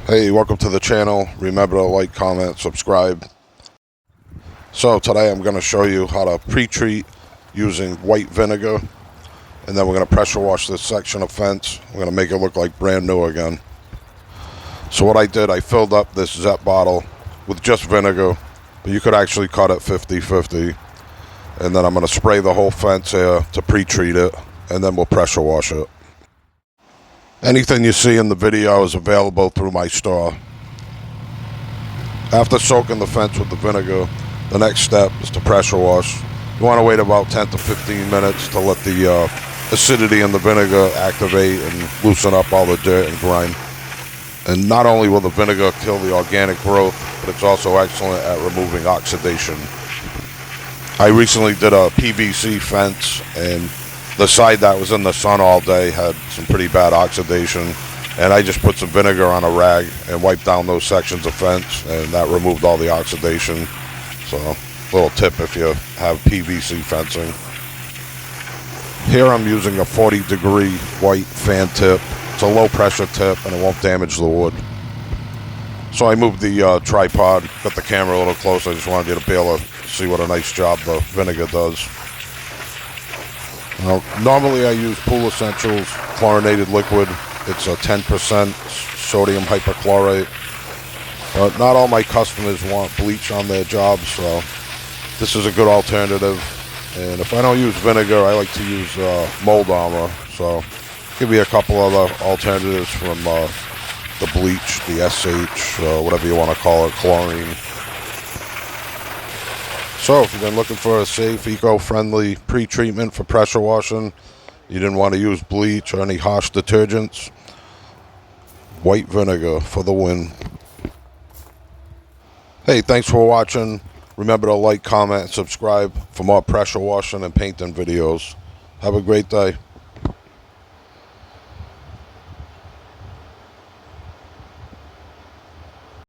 Hey, welcome to the channel. Remember to like, comment, subscribe. So today I'm going to show you how to pre-treat using white vinegar, and then we're going to pressure wash this section of fence. We're going to make it look like brand new again. So what I did, I filled up this Zep bottle with just vinegar, but you could actually cut it 50-50. And then I'm going to spray the whole fence here to pre-treat it, and then we'll pressure wash it. Anything you see in the video is available through my store. After soaking the fence with the vinegar, the next step is to pressure wash. You want to wait about 10 to 15 minutes to let the acidity in the vinegar activate and loosen up all the dirt and grime. And not only will the vinegar kill the organic growth, but it's also excellent at removing oxidation. I recently did a PVC fence, and the side that was in the sun all day had some pretty bad oxidation, and I just put some vinegar on a rag and wiped down those sections of fence, and that removed all the oxidation. So, little tip if you have PVC fencing. Here I'm using a 40-degree white fan tip. It's a low pressure tip and it won't damage the wood. So I moved the tripod, got the camera a little close. I just wanted you to be able to see what a nice job the vinegar does. Now, normally I use Pool Essentials chlorinated liquid. It's a 10% sodium hypochlorite. But not all my customers want bleach on their jobs, so this is a good alternative. And if I don't use vinegar, I like to use mold armor. So give you a couple other alternatives from the bleach, the SH, whatever you want to call it, chlorine. So if you've been looking for a safe, eco-friendly pre-treatment for pressure washing, you didn't want to use bleach or any harsh detergents, white vinegar for the win. Hey, thanks for watching. Remember to like, comment, and subscribe for more pressure washing and painting videos. Have a great day.